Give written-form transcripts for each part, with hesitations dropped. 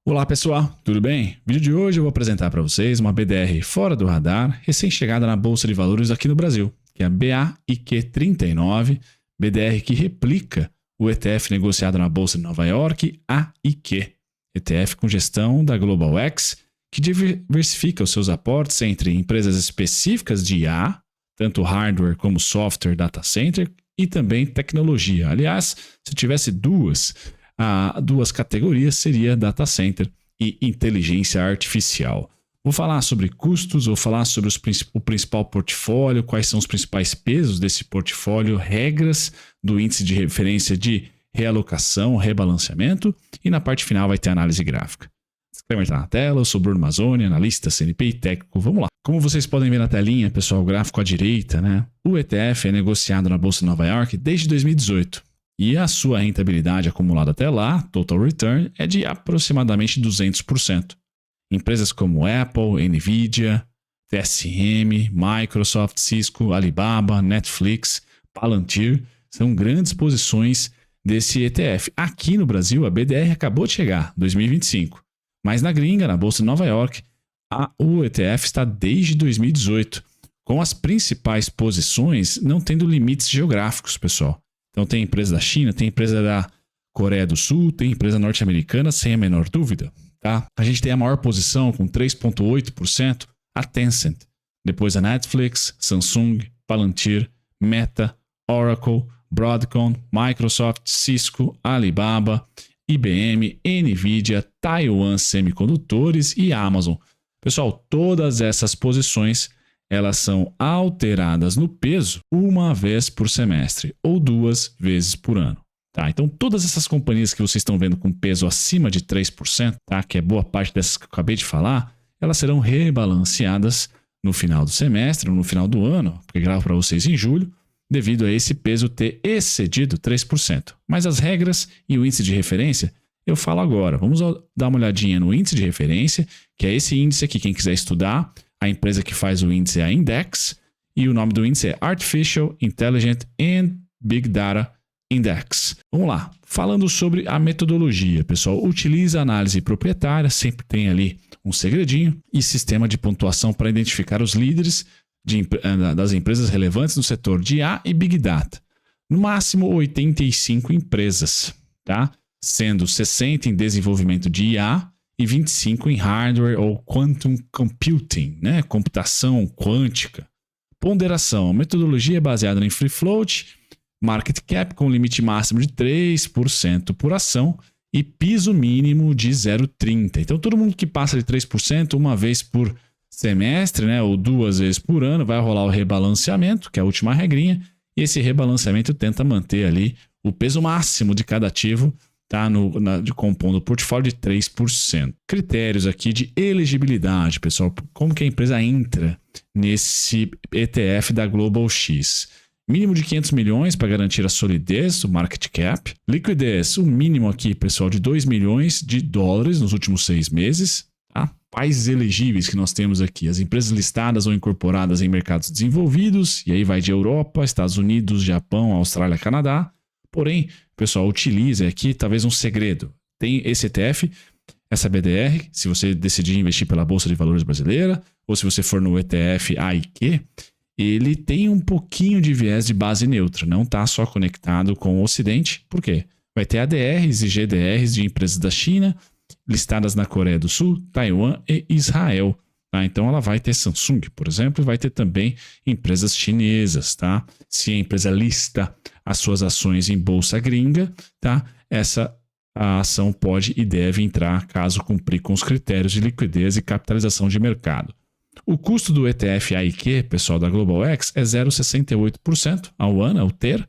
Olá pessoal, tudo bem? No vídeo de hoje eu vou apresentar para vocês uma BDR fora do radar, recém-chegada na Bolsa de Valores aqui no Brasil, que é a BAIQ39, BDR que replica o ETF negociado na Bolsa de Nova York, AIQ, ETF com gestão da Global X, que diversifica os seus aportes entre empresas específicas de IA, tanto hardware como software data center, e também tecnologia. Aliás, se tivesse duas categorias, seria data center e inteligência artificial. Vou falar sobre custos, vou falar sobre o principal portfólio, quais são os principais pesos desse portfólio, regras do índice de referência de realocação, rebalanceamento, e na parte final vai ter análise gráfica. Disclaimer está na tela, eu sou Bruno Mazzoni, analista CNP e técnico. Vamos lá. Como vocês podem ver na telinha, pessoal, o gráfico à direita, né? O ETF é negociado na Bolsa de Nova York desde 2018. E a sua rentabilidade acumulada até lá, total return, é de aproximadamente 200%. Empresas como Apple, Nvidia, TSM, Microsoft, Cisco, Alibaba, Netflix, Palantir são grandes posições desse ETF. Aqui no Brasil, a BDR acabou de chegar, 2025. Mas na gringa, na Bolsa de Nova York, o ETF está desde 2018, com as principais posições não tendo limites geográficos, pessoal. Então tem empresa da China, tem empresa da Coreia do Sul, tem empresa norte-americana, sem a menor dúvida. Tá? A gente tem a maior posição com 3,8%, a Tencent. Depois a Netflix, Samsung, Palantir, Meta, Oracle, Broadcom, Microsoft, Cisco, Alibaba, IBM, Nvidia, Taiwan Semicondutores e Amazon. Pessoal, todas essas posições elas são alteradas no peso uma vez por semestre ou 2 vezes por ano. Tá? Então, todas essas companhias que vocês estão vendo com peso acima de 3%, tá? Que é boa parte dessas que eu acabei de falar, elas serão rebalanceadas no final do semestre ou no final do ano, porque gravo para vocês em julho, devido a esse peso ter excedido 3%. Mas as regras e o índice de referência eu falo agora. Vamos dar uma olhadinha no índice de referência, que é esse índice aqui, quem quiser estudar. A empresa que faz o índice é a Index e o nome do índice é Artificial Intelligence and Big Data Index. Vamos lá, falando sobre a metodologia, pessoal, utiliza análise proprietária, sempre tem ali um segredinho e sistema de pontuação para identificar os líderes das empresas relevantes no setor de IA e Big Data. No máximo 85 empresas, tá? Sendo 60 em desenvolvimento de IA e 25 em hardware ou quantum computing, né? Computação quântica. Ponderação, metodologia baseada em free float, market cap com limite máximo de 3% por ação e piso mínimo de 0,30. Então todo mundo que passa de 3% uma vez por semestre, né? Ou 2 vezes por ano, vai rolar o rebalanceamento, que é a última regrinha, e esse rebalanceamento tenta manter ali o peso máximo de cada ativo, tá, compondo o portfólio de 3%. Critérios aqui de elegibilidade, pessoal. Como que a empresa entra nesse ETF da Global X? Mínimo de 500 milhões para garantir a solidez do market cap. Liquidez, o mínimo aqui, pessoal, de 2 milhões de dólares nos últimos 6 meses. Tá? Países elegíveis que nós temos aqui. As empresas listadas ou incorporadas em mercados desenvolvidos. E aí vai de Europa, Estados Unidos, Japão, Austrália, Canadá. Porém, pessoal, utilize aqui talvez um segredo. Tem esse ETF, essa BDR, se você decidir investir pela Bolsa de Valores brasileira, ou se você for no ETF AIQ, ele tem um pouquinho de viés de base neutra, não está só conectado com o Ocidente. Por quê? Vai ter ADRs e GDRs de empresas da China, listadas na Coreia do Sul, Taiwan e Israel. Tá? Então ela vai ter Samsung, por exemplo, e vai ter também empresas chinesas. Tá? Se a empresa lista as suas ações em bolsa gringa, tá? A ação pode e deve entrar caso cumprir com os critérios de liquidez e capitalização de mercado. O custo do ETF AIQ, pessoal, da Global X, é 0,68% ao ano, ao ter,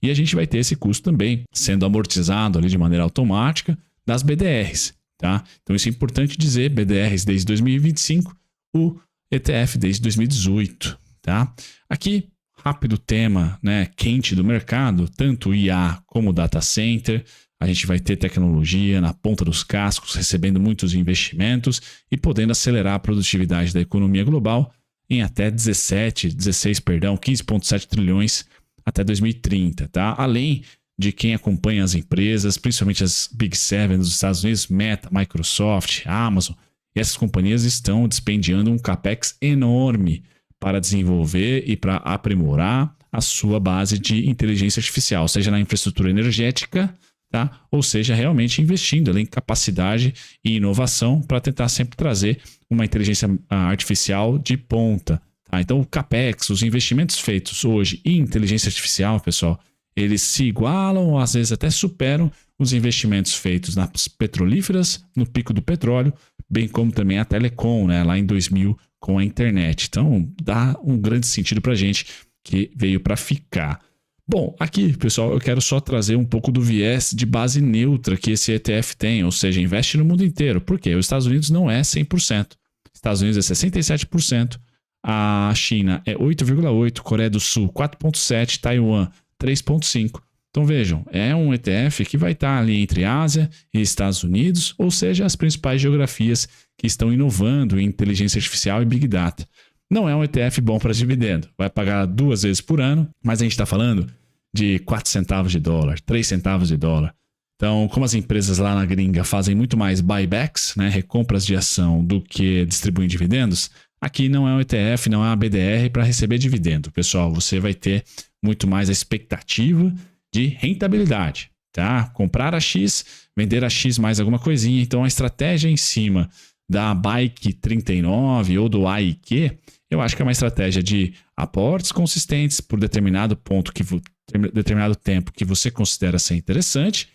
e a gente vai ter esse custo também sendo amortizado ali de maneira automática das BDRs. Tá? Então isso é importante dizer, BDRs desde 2025, o ETF desde 2018. Tá? Aqui, rápido tema, né, quente do mercado, tanto IA como data center. A gente vai ter tecnologia na ponta dos cascos, recebendo muitos investimentos e podendo acelerar a produtividade da economia global em até 15,7 trilhões até 2030. Tá? Além de quem acompanha as empresas, principalmente as Big Seven dos Estados Unidos, Meta, Microsoft, Amazon, e essas companhias estão dispendiando um capex enorme para desenvolver e para aprimorar a sua base de inteligência artificial, seja na infraestrutura energética, tá? Ou seja, realmente investindo em capacidade e inovação para tentar sempre trazer uma inteligência artificial de ponta. Tá? Então, o capex, os investimentos feitos hoje em inteligência artificial, pessoal, eles se igualam ou às vezes até superam os investimentos feitos nas petrolíferas, no pico do petróleo, bem como também a telecom, né, lá em 2000 com a internet. Então, dá um grande sentido para a gente que veio para ficar. Bom, aqui, pessoal, eu quero só trazer um pouco do viés de base neutra que esse ETF tem, ou seja, investe no mundo inteiro. Por quê? Os Estados Unidos não é 100%. Estados Unidos é 67%, a China é 8,8%, Coreia do Sul 4,7%, Taiwan 3,5%. Então vejam, é um ETF que vai estar ali entre Ásia e Estados Unidos, ou seja, as principais geografias que estão inovando em inteligência artificial e Big Data. Não é um ETF bom para dividendo, vai pagar 2 vezes por ano, mas a gente está falando de 4 centavos de dólar, 3 centavos de dólar. Então, como as empresas lá na gringa fazem muito mais buybacks, né, recompras de ação, do que distribuem dividendos, aqui não é um ETF, não é uma BDR para receber dividendo. Pessoal, você vai ter muito mais a expectativa de rentabilidade, tá? Comprar a X, vender a X mais alguma coisinha. Então, a estratégia em cima da Bike 39 ou do AIQ, eu acho que é uma estratégia de aportes consistentes por determinado tempo que você considera ser interessante,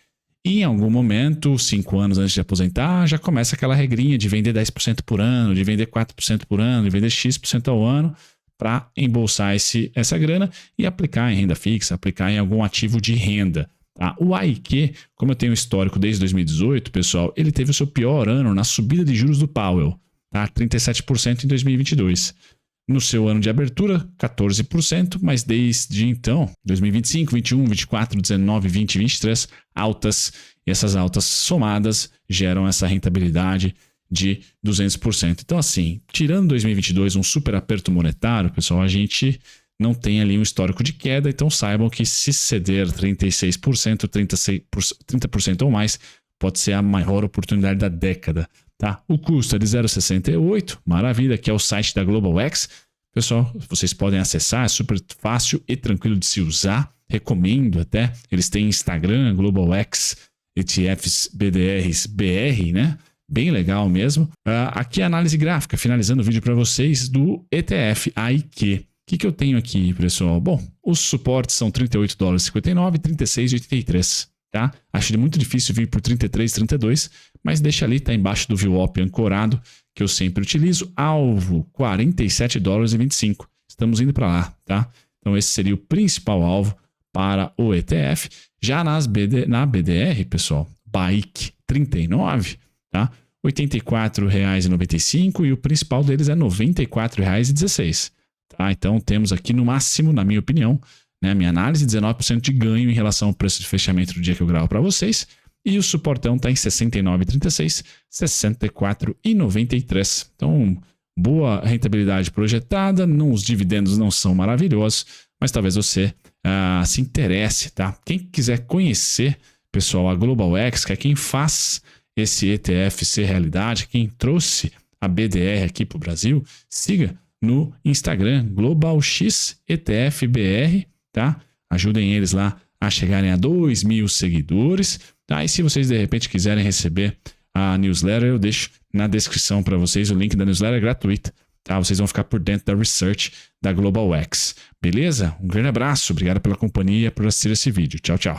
e em algum momento, 5 anos antes de aposentar, já começa aquela regrinha de vender 10% por ano, de vender 4% por ano, de vender X% ao ano, para embolsar essa grana e aplicar em renda fixa, aplicar em algum ativo de renda. Tá? O AIQ, como eu tenho histórico desde 2018, pessoal, ele teve o seu pior ano na subida de juros do Powell, tá? 37% em 2022. No seu ano de abertura, 14%, mas desde então, 2025, 21, 24, 19, 20, 23, altas. E essas altas somadas geram essa rentabilidade de 200%. Então, assim, tirando 2022 um super aperto monetário, pessoal, a gente não tem ali um histórico de queda, então saibam que se ceder 36%, 30% ou mais, pode ser a maior oportunidade da década. Tá? O custo é de 0,68, maravilha, que é o site da GlobalX. Pessoal, vocês podem acessar, é super fácil e tranquilo de se usar, recomendo até. Eles têm Instagram, GlobalX, ETFs BDRs BR, né? Bem legal mesmo. Aqui a análise gráfica, finalizando o vídeo para vocês do ETF AIQ. O que eu tenho aqui, pessoal? Bom, os suportes são $38,59 e $36,83. Tá? Acho muito difícil vir por 33, 32, mas deixa ali, tá embaixo do VWAP ancorado, que eu sempre utilizo. Alvo, $47,25. Estamos indo para lá, tá? Então esse seria o principal alvo para o ETF. Já na BDR, pessoal, BAIC 39, tá? R$ 84,95 e o principal deles é R$ 94,16. Tá? Então temos aqui no máximo, na minha opinião, né, minha análise, 19% de ganho em relação ao preço de fechamento do dia que eu gravo para vocês. E o suportão está em 69,36, 64,93. Então, boa rentabilidade projetada. Os dividendos não são maravilhosos, mas talvez você se interesse, tá? Quem quiser conhecer, pessoal, a GlobalX, que é quem faz esse ETF ser realidade, quem trouxe a BDR aqui para o Brasil, siga no Instagram, GlobalX ETF BR, tá? Ajudem eles lá a chegarem a 2.000 seguidores, tá? E se vocês de repente quiserem receber a newsletter, eu deixo na descrição para vocês o link da newsletter gratuita, tá? Vocês vão ficar por dentro da research da GlobalX, beleza? Um grande abraço, obrigado pela companhia, por assistir esse vídeo. Tchau, tchau.